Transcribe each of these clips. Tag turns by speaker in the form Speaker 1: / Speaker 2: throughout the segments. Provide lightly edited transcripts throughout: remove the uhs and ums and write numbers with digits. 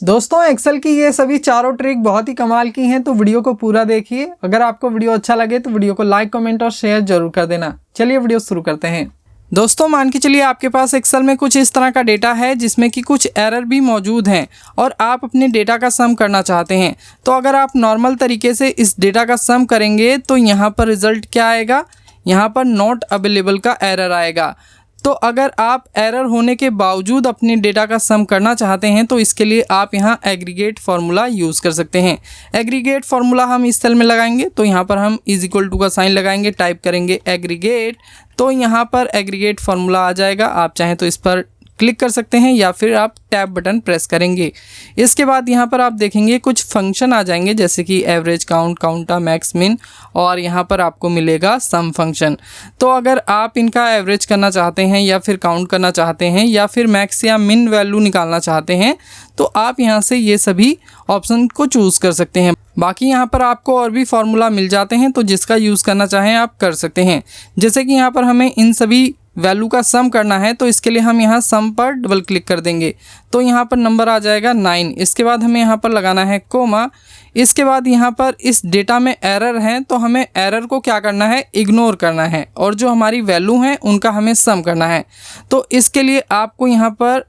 Speaker 1: दोस्तों एक्सेल की ये सभी चारों ट्रिक बहुत ही कमाल की हैं, तो वीडियो को पूरा देखिए। अगर आपको वीडियो अच्छा लगे तो वीडियो को लाइक, कमेंट और शेयर जरूर कर देना। चलिए वीडियो शुरू करते हैं। दोस्तों मान के चलिए आपके पास एक्सेल में कुछ इस तरह का डेटा है जिसमें कि कुछ एरर भी मौजूद हैं और आप अपने डेटा का सम करना चाहते हैं। तो अगर आप नॉर्मल तरीके से इस डेटा का सम करेंगे तो यहाँ पर रिजल्ट क्या आएगा, यहाँ पर नॉट अवेलेबल का एरर आएगा। तो अगर आप एरर होने के बावजूद अपने डेटा का सम करना चाहते हैं तो इसके लिए आप यहाँ एग्रीगेट फार्मूला यूज़ कर सकते हैं। एग्रीगेट फार्मूला हम इस सेल में लगाएंगे तो यहाँ पर हम इज इक्वल टू का साइन लगाएंगे, टाइप करेंगे एग्रीगेट, तो यहाँ पर एग्रीगेट फार्मूला आ जाएगा। आप चाहें तो इस पर क्लिक कर सकते हैं या फिर आप टैब बटन प्रेस करेंगे। इसके बाद यहाँ पर आप देखेंगे कुछ फंक्शन आ जाएंगे जैसे कि एवरेज, काउंट, काउंटा, मैक्स, मिन, और यहाँ पर आपको मिलेगा सम फंक्शन। तो अगर आप इनका एवरेज करना चाहते हैं या फिर काउंट करना चाहते हैं या फिर मैक्स या मिन वैल्यू निकालना चाहते हैं तो आप यहाँ से ये सभी ऑप्शन को चूज़ कर सकते हैं। बाकी यहाँ पर आपको और भी फार्मूला मिल जाते हैं, तो जिसका यूज़ करना चाहें आप कर सकते हैं। जैसे कि यहाँ पर हमें इन सभी वैल्यू का सम करना है तो इसके लिए हम यहाँ सम पर डबल क्लिक कर देंगे तो यहाँ पर नंबर आ जाएगा 9। इसके बाद हमें यहाँ पर लगाना है कोमा। इसके बाद यहाँ पर इस डेटा में एरर हैं तो हमें एरर को क्या करना है, इग्नोर करना है, और जो हमारी वैल्यू हैं उनका हमें सम करना है। तो इसके लिए आपको यहाँ पर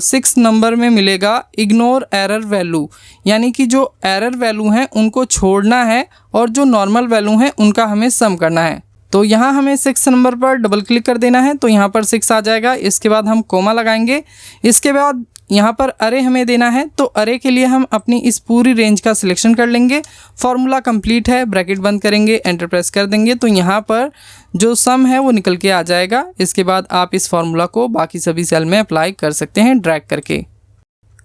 Speaker 1: 6 नंबर में मिलेगा इग्नोर एरर वैल्यू, यानी कि जो एरर वैल्यू हैं उनको छोड़ना है और जो नॉर्मल वैल्यू हैं उनका हमें सम करना है। तो यहाँ हमें 6 नंबर पर डबल क्लिक कर देना है तो यहाँ पर 6 आ जाएगा। इसके बाद हम कोमा लगाएंगे। इसके बाद यहाँ पर अरे हमें देना है, तो अरे के लिए हम अपनी इस पूरी रेंज का सिलेक्शन कर लेंगे। फार्मूला कंप्लीट है, ब्रैकेट बंद करेंगे, एंटर प्रेस कर देंगे तो यहाँ पर जो सम है वो निकल के आ जाएगा। इसके बाद आप इस फार्मूला को बाकी सभी सेल में अप्लाई कर सकते हैं ड्रैग करके।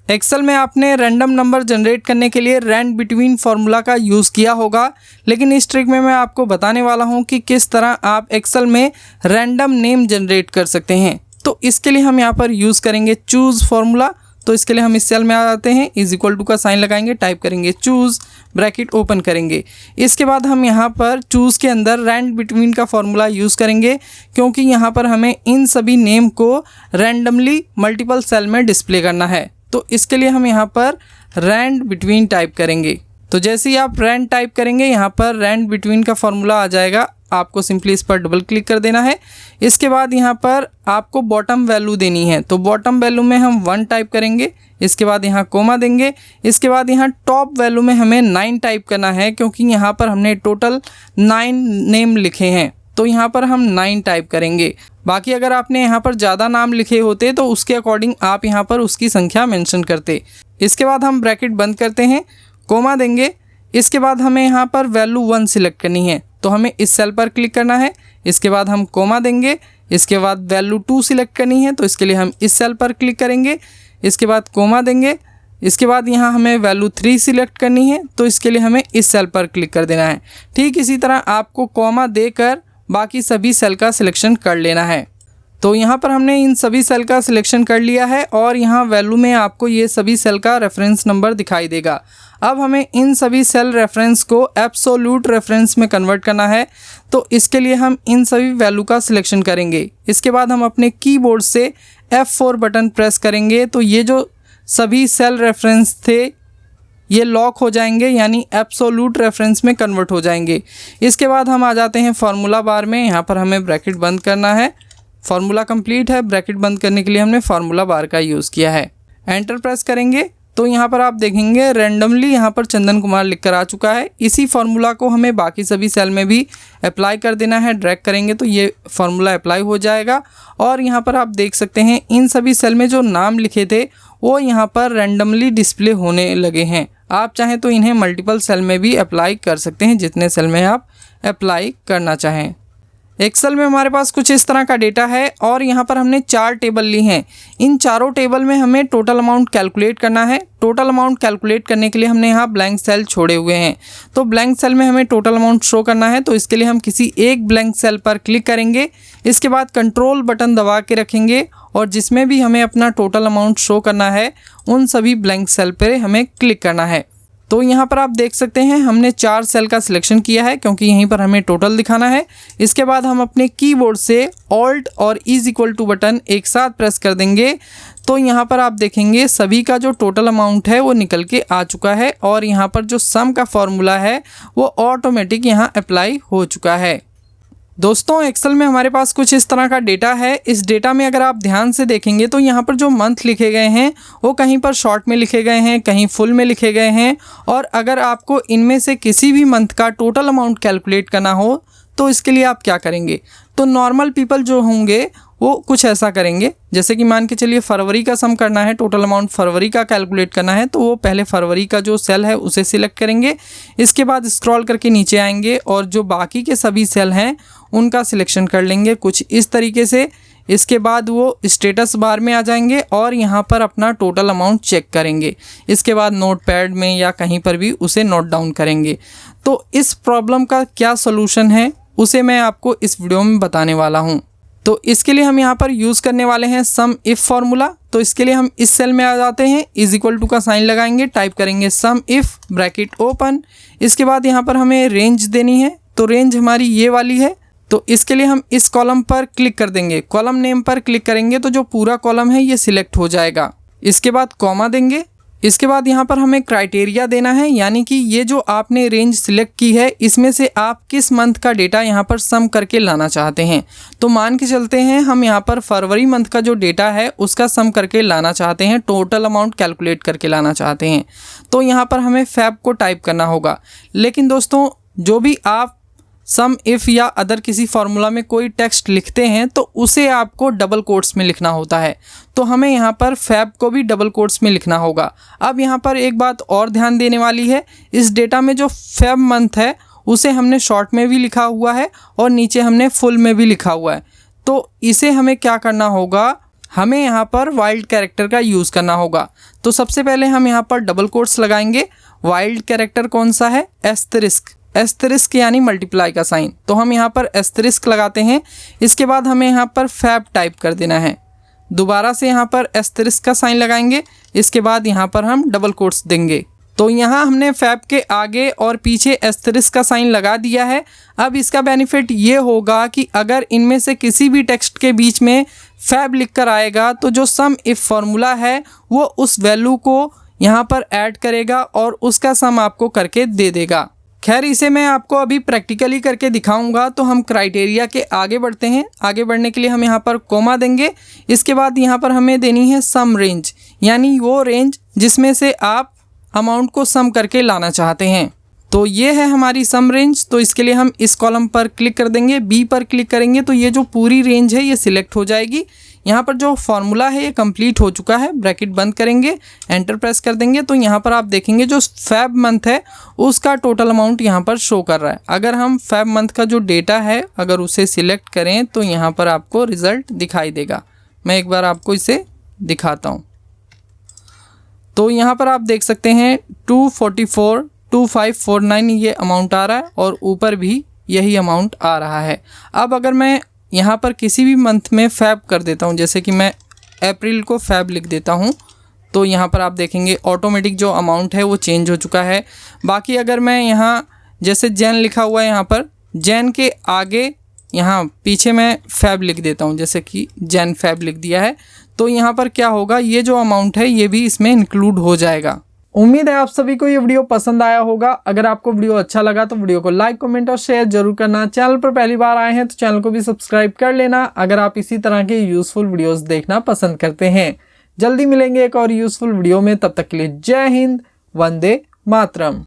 Speaker 1: एक्सेल में आपने रैंडम नंबर जनरेट करने के लिए रैंड बिटवीन फार्मूला का यूज़ किया होगा, लेकिन इस ट्रिक में मैं आपको बताने वाला हूं कि किस तरह आप एक्सेल में रैंडम नेम जनरेट कर सकते हैं। तो इसके लिए हम यहां पर यूज़ करेंगे चूज़ फार्मूला। तो इसके लिए हम इस सेल में आ जाते हैं, इज इक्वल टू का साइन लगाएंगे, टाइप करेंगे चूज़, ब्रैकेट ओपन करेंगे। इसके बाद हम यहाँ पर चूज़ के अंदर रैंड बिटवीन का फार्मूला यूज़ करेंगे क्योंकि यहाँ पर हमें इन सभी नेम को रैंडमली मल्टीपल सेल में डिस्प्ले करना है। तो इसके लिए हम यहाँ पर रैंड बिटवीन टाइप करेंगे। तो जैसे ही आप रैंड टाइप करेंगे यहाँ पर रैंड बिटवीन का फार्मूला आ जाएगा। आपको सिंपली इस पर डबल क्लिक कर देना है। इसके बाद यहाँ पर आपको बॉटम वैल्यू देनी है, तो बॉटम वैल्यू में हम 1 टाइप करेंगे। इसके बाद यहाँ कोमा देंगे। इसके बाद यहाँ टॉप वैल्यू में हमें 9 टाइप करना है क्योंकि यहाँ पर हमने टोटल 9 नेम लिखे हैं, तो यहाँ पर हम 9 टाइप करेंगे। बाकी अगर आपने यहाँ पर ज़्यादा नाम लिखे होते तो उसके अकॉर्डिंग आप यहाँ पर उसकी संख्या मेंशन करते। इसके बाद हम ब्रैकेट बंद करते हैं, कोमा देंगे। इसके बाद हमें यहाँ पर वैल्यू 1 सिलेक्ट करनी है तो हमें इस सेल पर क्लिक करना है। इसके बाद हम कोमा देंगे। इसके बाद वैल्यू 2 सिलेक्ट करनी है तो इसके लिए हम इस सेल पर क्लिक करेंगे। इसके बाद कोमा देंगे। इसके बाद यहाँ हमें वैल्यू 3 सिलेक्ट करनी है तो इसके लिए हमें इस सेल पर क्लिक कर देना है। ठीक इसी तरह आपको कोमा देकर बाकी सभी सेल का सिलेक्शन कर लेना है। तो यहाँ पर हमने इन सभी सेल का सिलेक्शन कर लिया है और यहाँ वैल्यू में आपको ये सभी सेल का रेफरेंस नंबर दिखाई देगा। अब हमें इन सभी सेल रेफरेंस को एब्सोल्यूट रेफरेंस में कन्वर्ट करना है, तो इसके लिए हम इन सभी वैल्यू का सिलेक्शन करेंगे। इसके बाद हम अपने कीबोर्ड से F4 बटन प्रेस करेंगे तो ये जो सभी सेल रेफरेंस थे ये लॉक हो जाएंगे, यानी एब्सोल्यूट रेफरेंस में कन्वर्ट हो जाएंगे। इसके बाद हम आ जाते हैं फार्मूला बार में। यहाँ पर हमें ब्रैकेट बंद करना है। फार्मूला कंप्लीट है, ब्रैकेट बंद करने के लिए हमने फार्मूला बार का यूज़ किया है। एंटर प्रेस करेंगे तो यहाँ पर आप देखेंगे रैंडमली यहाँ पर चंदन कुमार लिखकर आ चुका है। इसी फार्मूला को हमें बाकी सभी सेल में भी अप्लाई कर देना है। ड्रैग करेंगे तो ये फार्मूला अप्लाई हो जाएगा और यहाँ पर आप देख सकते हैं इन सभी सेल में जो नाम लिखे थे वो यहाँ पर रैंडमली डिस्प्ले होने लगे हैं। आप चाहें तो इन्हें मल्टीपल सेल में भी अप्लाई कर सकते हैं, जितने सेल में आप अप्लाई करना चाहें। एक्सेल में हमारे पास कुछ इस तरह का डेटा है और यहाँ पर हमने 4 टेबल ली हैं। इन चारों टेबल में हमें टोटल अमाउंट कैलकुलेट करना है। टोटल अमाउंट कैलकुलेट करने के लिए हमने यहाँ ब्लैंक सेल छोड़े हुए हैं, तो ब्लैंक सेल में हमें टोटल अमाउंट शो करना है। तो इसके लिए हम किसी एक ब्लैंक सेल पर क्लिक करेंगे। इसके बाद कंट्रोल बटन दबा के रखेंगे और जिसमें भी हमें अपना टोटल अमाउंट शो करना है उन सभी ब्लैंक सेल पर हमें क्लिक करना है। तो यहाँ पर आप देख सकते हैं हमने 4 सेल का सिलेक्शन किया है क्योंकि यहीं पर हमें टोटल दिखाना है। इसके बाद हम अपने कीबोर्ड से ऑल्ट और इज इक्वल टू बटन एक साथ प्रेस कर देंगे तो यहाँ पर आप देखेंगे सभी का जो टोटल अमाउंट है वो निकल के आ चुका है और यहाँ पर जो सम का फॉर्मूला है वो ऑटोमेटिक यहाँ अप्लाई हो चुका है। दोस्तों एक्सेल में हमारे पास कुछ इस तरह का डेटा है। इस डेटा में अगर आप ध्यान से देखेंगे तो यहाँ पर जो मंथ लिखे गए हैं वो कहीं पर शॉर्ट में लिखे गए हैं, कहीं फुल में लिखे गए हैं। और अगर आपको इनमें से किसी भी मंथ का टोटल अमाउंट कैलकुलेट करना हो तो इसके लिए आप क्या करेंगे, तो नॉर्मल पीपल जो होंगे वो कुछ ऐसा करेंगे, जैसे कि मान के चलिए फरवरी का सम करना है, टोटल अमाउंट फरवरी का कैलकुलेट करना है, तो वो पहले फरवरी का जो सेल है उसे सिलेक्ट करेंगे। इसके बाद स्क्रॉल करके नीचे आएंगे और जो बाकी के सभी सेल हैं उनका सिलेक्शन कर लेंगे कुछ इस तरीके से। इसके बाद वो स्टेटस बार में आ जाएंगे और यहाँ पर अपना टोटल अमाउंट चेक करेंगे। इसके बाद नोटपैड में या कहीं पर भी उसे नोट डाउन करेंगे। तो इस प्रॉब्लम का क्या सोल्यूशन है उसे मैं आपको इस वीडियो में बताने वाला हूँ। तो इसके लिए हम यहाँ पर यूज़ करने वाले हैं सम इफ़ फार्मूला। तो इसके लिए हम इस सेल में आ जाते हैं, इज इक्वल टू का साइन लगाएंगे, टाइप करेंगे सम इफ़ ब्रैकेट ओपन। इसके बाद यहाँ पर हमें रेंज देनी है, तो रेंज हमारी ये वाली है। तो इसके लिए हम इस कॉलम पर क्लिक कर देंगे, कॉलम नेम पर क्लिक करेंगे तो जो पूरा कॉलम है ये सिलेक्ट हो जाएगा। इसके बाद कॉमा देंगे। इसके बाद यहाँ पर हमें क्राइटेरिया देना है, यानी कि ये जो आपने रेंज सिलेक्ट की है इसमें से आप किस मंथ का डेटा यहाँ पर सम करके लाना चाहते हैं। तो मान के चलते हैं हम यहाँ पर फरवरी मंथ का जो डेटा है उसका सम करके लाना चाहते हैं, टोटल अमाउंट कैलकुलेट करके लाना चाहते हैं। तो यहाँ पर हमें फैब को टाइप करना होगा। लेकिन दोस्तों जो भी आप सम इफ़ या अदर किसी फार्मूला में कोई टेक्स्ट लिखते हैं तो उसे आपको डबल कोट्स में लिखना होता है। तो हमें यहाँ पर फैब को भी डबल कोट्स में लिखना होगा। अब यहाँ पर एक बात और ध्यान देने वाली है, इस डेटा में जो फैब मंथ है उसे हमने शॉर्ट में भी लिखा हुआ है और नीचे हमने फुल में भी लिखा हुआ है। तो इसे हमें क्या करना होगा, हमें यहाँ पर वाइल्ड कैरेक्टर का यूज़ करना होगा। तो सबसे पहले हम यहाँ पर डबल कोट्स लगाएंगे। वाइल्ड कैरेक्टर कौन सा है, एस्टेरिस्क, एस्टेरिस्क यानी मल्टीप्लाई का साइन। तो हम यहाँ पर एस्टेरिस्क लगाते हैं। इसके बाद हमें यहाँ पर फैब टाइप कर देना है, दोबारा से यहाँ पर एस्टेरिस्क का साइन लगाएंगे। इसके बाद यहाँ पर हम डबल कोट्स देंगे। तो यहाँ हमने फैब के आगे और पीछे एस्टेरिस्क का साइन लगा दिया है। अब इसका बेनिफिट ये होगा कि अगर इनमें से किसी भी टेक्स्ट के बीच में फैब लिख कर आएगा तो जो सम इफ़ फार्मूला है वो उस वैल्यू को यहाँ पर ऐड करेगा और उसका सम आपको करके दे देगा। खैर इसे मैं आपको अभी प्रैक्टिकली करके दिखाऊंगा। तो हम क्राइटेरिया के आगे बढ़ते हैं। आगे बढ़ने के लिए हम यहाँ पर कोमा देंगे। इसके बाद यहाँ पर हमें देनी है सम रेंज, यानी वो रेंज जिसमें से आप अमाउंट को सम करके लाना चाहते हैं। तो ये है हमारी सम रेंज। तो इसके लिए हम इस कॉलम पर क्लिक कर देंगे, बी पर क्लिक करेंगे तो ये जो पूरी रेंज है ये सिलेक्ट हो जाएगी। यहाँ पर जो फॉर्मूला है ये कंप्लीट हो चुका है। ब्रैकेट बंद करेंगे, एंटर प्रेस कर देंगे तो यहाँ पर आप देखेंगे जो फैब मंथ है उसका टोटल अमाउंट यहाँ पर शो कर रहा है। अगर हम फैब मंथ का जो डेटा है अगर उसे सिलेक्ट करें तो यहाँ पर आपको रिज़ल्ट दिखाई देगा। मैं एक बार आपको इसे दिखाता हूँ। तो यहाँ पर आप देख सकते हैं 2442549 ये अमाउंट आ रहा है और ऊपर भी यही अमाउंट आ रहा है। अब अगर मैं यहाँ पर किसी भी मंथ में फैब कर देता हूँ, जैसे कि मैं अप्रैल को फैब लिख देता हूँ, तो यहाँ पर आप देखेंगे ऑटोमेटिक जो अमाउंट है वो चेंज हो चुका है। बाकी अगर मैं यहाँ जैसे जैन लिखा हुआ है, यहाँ पर जैन के आगे यहाँ पीछे मैं फैब लिख देता हूँ, जैसे कि जैन फैब लिख दिया है, तो यहाँ पर क्या होगा, ये जो अमाउंट है ये भी इसमें इंक्लूड हो जाएगा। उम्मीद है आप सभी को ये वीडियो पसंद आया होगा। अगर आपको वीडियो अच्छा लगा तो वीडियो को लाइक, कमेंट और शेयर जरूर करना। चैनल पर पहली बार आए हैं तो चैनल को भी सब्सक्राइब कर लेना अगर आप इसी तरह के यूजफुल वीडियोस देखना पसंद करते हैं। जल्दी मिलेंगे एक और यूजफुल वीडियो में, तब तक के लिए जय हिंद, वंदे मातरम।